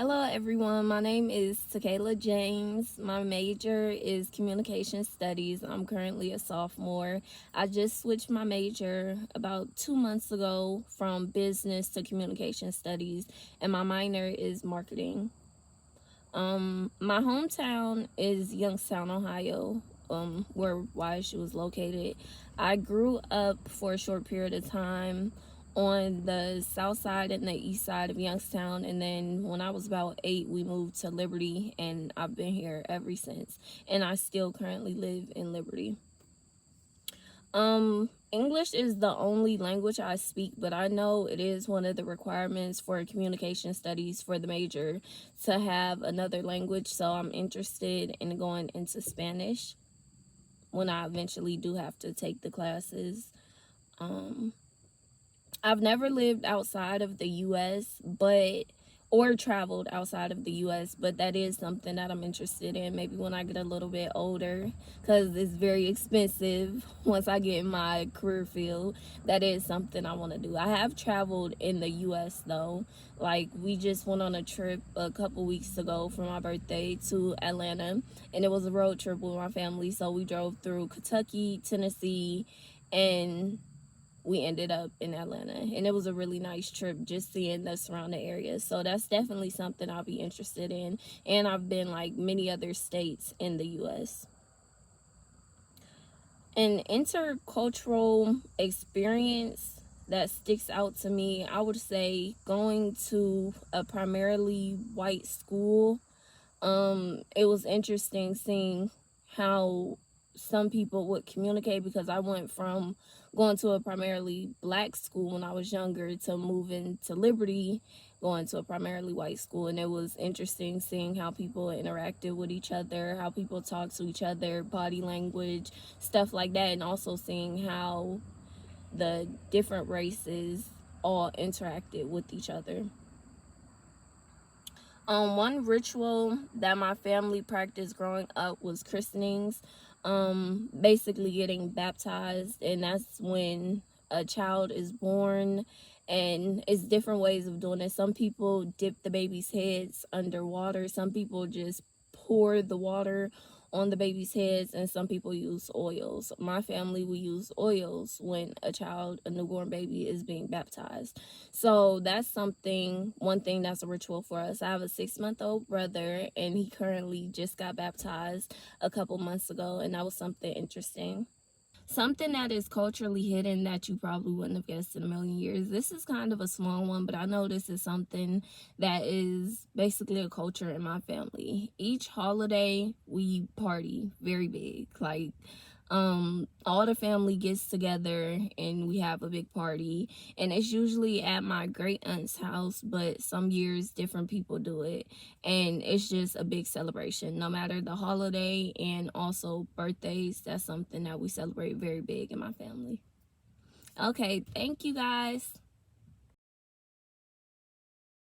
Hello everyone, my name is Takayla James. My major is communication studies. I'm currently a sophomore. I just switched my major about 2 months ago from business to communication studies, and my minor is marketing. My hometown is Youngstown, Ohio, where YSU is located. I grew up for a short period of time on the south side and the east side of Youngstown, and then when I was about 8 we moved to Liberty, and I've been here ever since, and I still currently live in Liberty. English is the only language I speak, but I know it is one of the requirements for communication studies for the major to have another language, so I'm interested in going into Spanish when I eventually do have to take the classes. I've never lived outside of the US, or traveled outside of the US, but that is something that I'm interested in maybe when I get a little bit older, because it's very expensive once I get in my career field. That is something I want to do. I have traveled in the US though. Like, we just went on a trip a couple weeks ago for my birthday to Atlanta, and it was a road trip with my family. So we drove through Kentucky, Tennessee, and we ended up in Atlanta, and it was a really nice trip just seeing the surrounding areas. So that's definitely something I'll be interested in, and I've been like many other states in the US. An intercultural experience that sticks out to me, I would say going to a primarily white school. It was interesting seeing how some people would communicate, because I went from going to a primarily black school when I was younger to moving to Liberty, going to a primarily white school, and it was interesting seeing how people interacted with each other, how people talked to each other, body language, stuff like that, and also seeing how the different races all interacted with each other. One ritual that my family practiced growing up was christenings, basically getting baptized, and that's when a child is born, and it's different ways of doing it. Some people dip the baby's heads underwater, some people just pour the water on the baby's heads, and some people use oils. My family, we use oils when a newborn baby is being baptized. So that's one thing that's a ritual for us. I have a 6-month-old brother, and he currently just got baptized a couple months ago, and that was something interesting. Something that is culturally hidden that you probably wouldn't have guessed in a million years. This is kind of a small one, but I know this is something that is basically a culture in my family. Each holiday, we party very big. Like, all the family gets together and we have a big party, and it's usually at my great aunt's house, but some years different people do it, and it's just a big celebration no matter the holiday. And also birthdays, that's something that we celebrate very big in my family. Okay, thank you guys.